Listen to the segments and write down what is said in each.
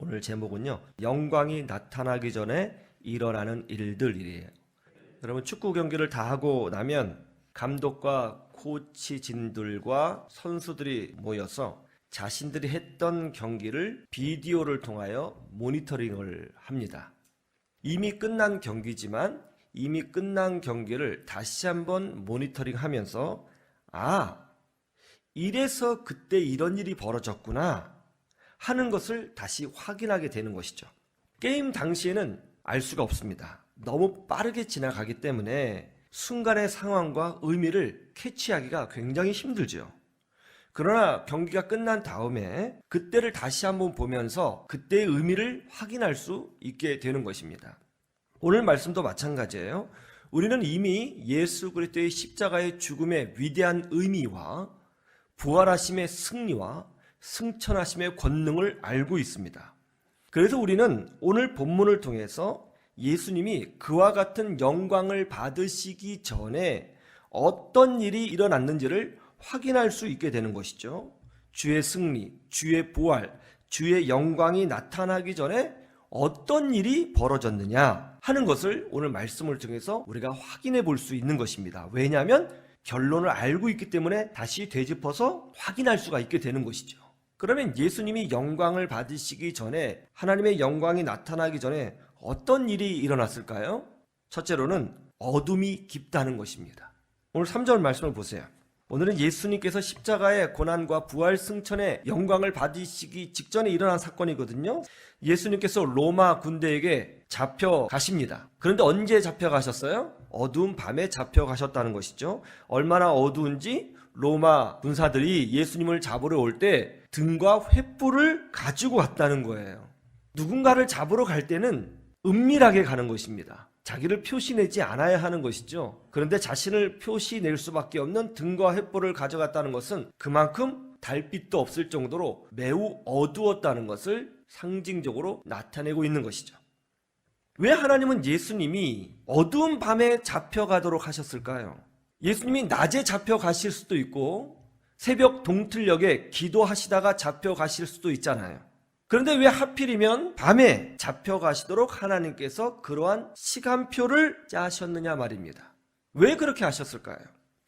오늘 제목은요, 영광이 나타나기 전에 일어나는 일들이에요. 여러분, 축구 경기를 다 하고 나면 감독과 코치진들과 선수들이 모여서 자신들이 했던 경기를 비디오를 통하여 모니터링을 합니다. 이미 끝난 경기지만 이미 끝난 경기를 다시 한번 모니터링 하면서 이래서 그때 이런 일이 벌어졌구나 하는 것을 다시 확인하게 되는 것이죠. 게임 당시에는 알 수가 없습니다. 너무 빠르게 지나가기 때문에 순간의 상황과 의미를 캐치하기가 굉장히 힘들죠. 그러나 경기가 끝난 다음에 그때를 다시 한번 보면서 그때의 의미를 확인할 수 있게 되는 것입니다. 오늘 말씀도 마찬가지예요. 우리는 이미 예수 그리스도의 십자가의 죽음의 위대한 의미와 부활하심의 승리와 승천하심의 권능을 알고 있습니다. 그래서 우리는 오늘 본문을 통해서 예수님이 그와 같은 영광을 받으시기 전에 어떤 일이 일어났는지를 확인할 수 있게 되는 것이죠. 주의 승리, 주의 부활, 주의 영광이 나타나기 전에 어떤 일이 벌어졌느냐 하는 것을 오늘 말씀을 통해서 우리가 확인해 볼 수 있는 것입니다. 왜냐하면 결론을 알고 있기 때문에 다시 되짚어서 확인할 수가 있게 되는 것이죠. 그러면 예수님이 영광을 받으시기 전에, 하나님의 영광이 나타나기 전에 어떤 일이 일어났을까요? 첫째로는 어둠이 깊다는 것입니다. 오늘 3절 말씀을 보세요. 오늘은 예수님께서 십자가의 고난과 부활 승천의 영광을 받으시기 직전에 일어난 사건이거든요. 예수님께서 로마 군대에게 잡혀가십니다. 그런데 언제 잡혀가셨어요? 어두운 밤에 잡혀가셨다는 것이죠. 얼마나 어두운지 로마 군사들이 예수님을 잡으러 올 때 등과 횃불을 가지고 왔다는 거예요. 누군가를 잡으러 갈 때는 은밀하게 가는 것입니다. 자기를 표시내지 않아야 하는 것이죠. 그런데 자신을 표시낼 수밖에 없는 등과 횃불을 가져갔다는 것은 그만큼 달빛도 없을 정도로 매우 어두웠다는 것을 상징적으로 나타내고 있는 것이죠. 왜 하나님은 예수님이 어두운 밤에 잡혀가도록 하셨을까요? 예수님이 낮에 잡혀가실 수도 있고 새벽 동틀녘에 기도하시다가 잡혀가실 수도 있잖아요. 그런데 왜 하필이면 밤에 잡혀가시도록 하나님께서 그러한 시간표를 짜셨느냐 말입니다. 왜 그렇게 하셨을까요?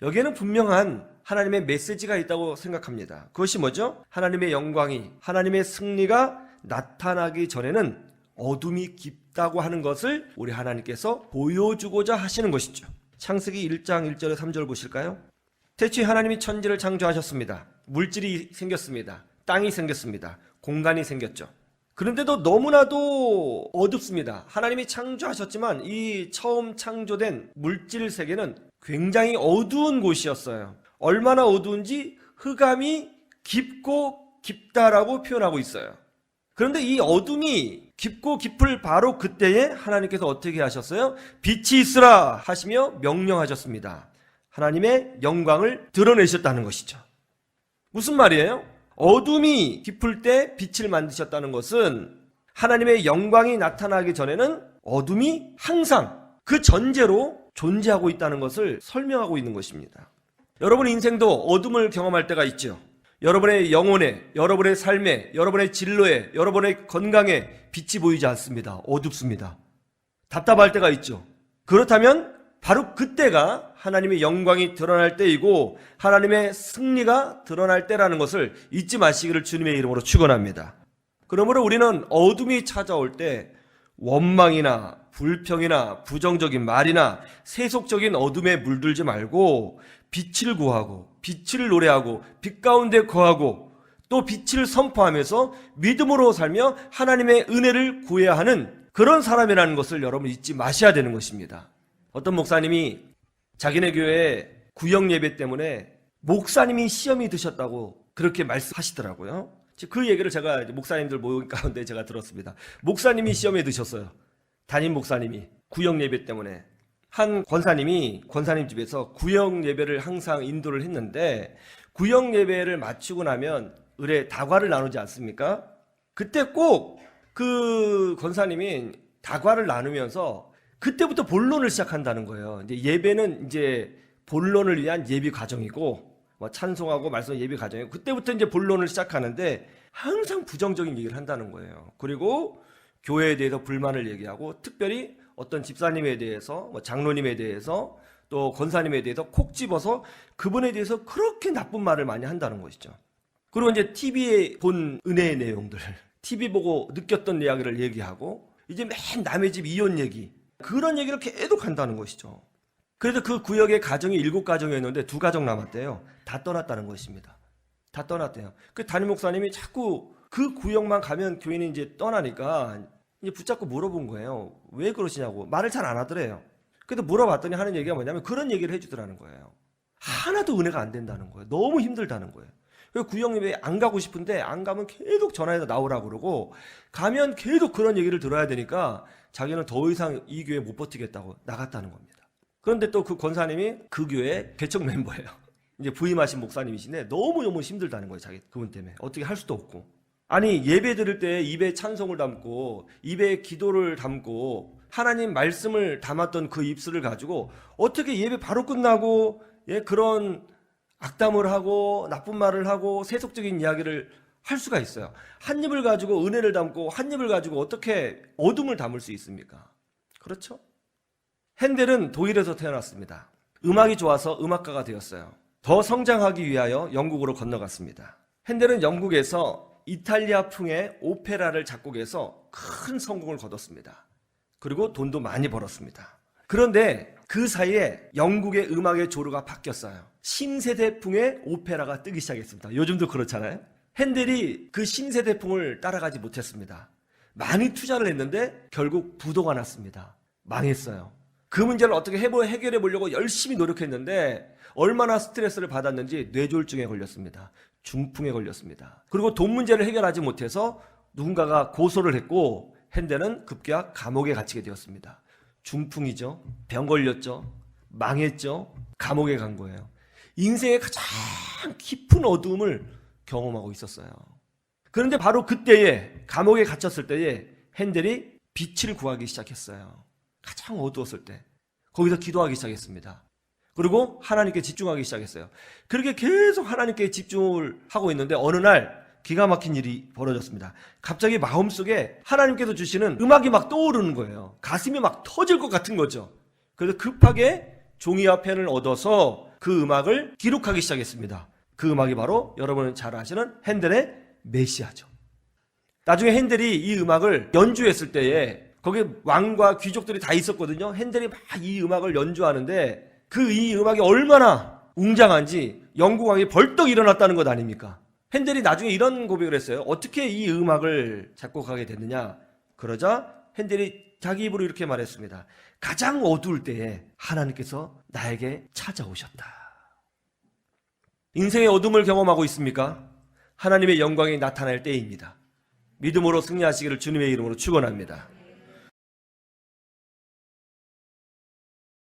여기에는 분명한 하나님의 메시지가 있다고 생각합니다. 그것이 뭐죠? 하나님의 영광이, 하나님의 승리가 나타나기 전에는 어둠이 깊다고 하는 것을 우리 하나님께서 보여주고자 하시는 것이죠. 창세기 1장 1절에 3절 보실까요? 태초에 하나님이 천지를 창조하셨습니다. 물질이 생겼습니다. 땅이 생겼습니다. 공간이 생겼죠. 그런데도 너무나도 어둡습니다. 하나님이 창조하셨지만 이 처음 창조된 물질 세계는 굉장히 어두운 곳이었어요. 얼마나 어두운지 흑암이 깊고 깊다라고 표현하고 있어요. 그런데 이 어둠이 깊고 깊을 바로 그때에 하나님께서 어떻게 하셨어요? 빛이 있으라 하시며 명령하셨습니다. 하나님의 영광을 드러내셨다는 것이죠. 무슨 말이에요? 어둠이 깊을 때 빛을 만드셨다는 것은 하나님의 영광이 나타나기 전에는 어둠이 항상 그 전제로 존재하고 있다는 것을 설명하고 있는 것입니다. 여러분의 인생도 어둠을 경험할 때가 있죠. 여러분의 영혼에, 여러분의 삶에, 여러분의 진로에, 여러분의 건강에 빛이 보이지 않습니다. 어둡습니다. 답답할 때가 있죠. 그렇다면 바로 그때가 하나님의 영광이 드러날 때이고 하나님의 승리가 드러날 때라는 것을 잊지 마시기를 주님의 이름으로 축원합니다. 그러므로 우리는 어둠이 찾아올 때 원망이나 불평이나 부정적인 말이나 세속적인 어둠에 물들지 말고 빛을 구하고 빛을 노래하고 빛 가운데 거하고 또 빛을 선포하면서 믿음으로 살며 하나님의 은혜를 구해야 하는 그런 사람이라는 것을 여러분 잊지 마셔야 되는 것입니다. 어떤 목사님이 자기네 교회에 구역 예배 때문에 목사님이 시험이 드셨다고 그렇게 말씀하시더라고요. 그 얘기를 제가 목사님들 모임 가운데 제가 들었습니다. 목사님이 시험에 드셨어요. 담임 목사님이 구역 예배 때문에. 한 권사님이 권사님 집에서 구역 예배를 항상 인도를 했는데 구역 예배를 마치고 나면 을에 다과를 나누지 않습니까? 그때 꼭 그 권사님이 다과를 나누면서 그때부터 본론을 시작한다는 거예요. 이제 예배는 이제 본론을 위한 예비 과정이고 찬송하고 말씀 예비 과정이고 그때부터 이제 본론을 시작하는데 항상 부정적인 얘기를 한다는 거예요. 그리고 교회에 대해서 불만을 얘기하고 특별히 어떤 집사님에 대해서 장로님에 대해서 또 권사님에 대해서 콕 집어서 그분에 대해서 그렇게 나쁜 말을 많이 한다는 것이죠. 그리고 이제 TV에 본 은혜의 내용들, TV 보고 느꼈던 이야기를 얘기하고 이제 맨 남의 집 이혼 얘기, 그런 얘기를 계속 한다는 것이죠. 그래서 그 구역에 가정이 7가정이었는데 2가정 남았대요. 다 떠났다는 것입니다. 다 떠났대요. 그 담임 목사님이 자꾸 그 구역만 가면 교인이 이제 떠나니까 이제 붙잡고 물어본 거예요. 왜 그러시냐고. 말을 잘 안 하더래요. 그래서 물어봤더니 하는 얘기가 뭐냐면 그런 얘기를 해주더라는 거예요. 하나도 은혜가 안 된다는 거예요. 너무 힘들다는 거예요. 그 구역에 안 가고 싶은데 안 가면 계속 전화해서 나오라고 그러고 가면 계속 그런 얘기를 들어야 되니까 자기는 더 이상 이 교회 못 버티겠다고 나갔다는 겁니다. 그런데 또 그 권사님이 그 교회 개척 멤버예요. 이제 부임하신 목사님이신데 너무너무 힘들다는 거예요. 자기 그분 때문에. 어떻게 할 수도 없고. 아니 예배 드릴 때 입에 찬송을 담고 입에 기도를 담고 하나님 말씀을 담았던 그 입술을 가지고 어떻게 예배 바로 끝나고 그런 악담을 하고 나쁜 말을 하고 세속적인 이야기를 할 수가 있어요. 한 입을 가지고 은혜를 담고 한 입을 가지고 어떻게 어둠을 담을 수 있습니까? 그렇죠? 핸델은 독일에서 태어났습니다. 음악이 좋아서 음악가가 되었어요. 더 성장하기 위하여 영국으로 건너갔습니다. 핸델은 영국에서 이탈리아풍의 오페라를 작곡해서 큰 성공을 거뒀습니다. 그리고 돈도 많이 벌었습니다. 그런데 그 사이에 영국의 음악의 조류가 바뀌었어요. 신세대풍의 오페라가 뜨기 시작했습니다. 요즘도 그렇잖아요. 핸델이 그 신세대풍을 따라가지 못했습니다. 많이 투자를 했는데 결국 부도가 났습니다. 망했어요. 그 문제를 어떻게 해결해 보려고 열심히 노력했는데 얼마나 스트레스를 받았는지 뇌졸중에 걸렸습니다. 중풍에 걸렸습니다. 그리고 돈 문제를 해결하지 못해서 누군가가 고소를 했고 핸델은 급기야 감옥에 갇히게 되었습니다. 중풍이죠. 병 걸렸죠. 망했죠. 감옥에 간 거예요. 인생의 가장 깊은 어두움을 경험하고 있었어요. 그런데 바로 그때에 감옥에 갇혔을 때에 핸델이 빛을 구하기 시작했어요. 가장 어두웠을 때 거기서 기도하기 시작했습니다. 그리고 하나님께 집중하기 시작했어요. 그렇게 계속 하나님께 집중을 하고 있는데 어느 날 기가 막힌 일이 벌어졌습니다. 갑자기 마음속에 하나님께서 주시는 음악이 막 떠오르는 거예요. 가슴이 막 터질 것 같은 거죠. 그래서 급하게 종이와 펜을 얻어서 그 음악을 기록하기 시작했습니다. 그 음악이 바로 여러분은 잘 아시는 핸델의 메시아죠. 나중에 핸델이 이 음악을 연주했을 때에 거기 왕과 귀족들이 다 있었거든요. 핸델이 막 이 음악을 연주하는데 이 음악이 얼마나 웅장한지 영국 왕이 벌떡 일어났다는 것 아닙니까? 핸델이 나중에 이런 고백을 했어요. 어떻게 이 음악을 작곡하게 됐느냐? 그러자 핸델이 자기 입으로 이렇게 말했습니다. 가장 어두울 때에 하나님께서 나에게 찾아오셨다. 인생의 어둠을 경험하고 있습니까? 하나님의 영광이 나타날 때입니다. 믿음으로 승리하시기를 주님의 이름으로 축원합니다.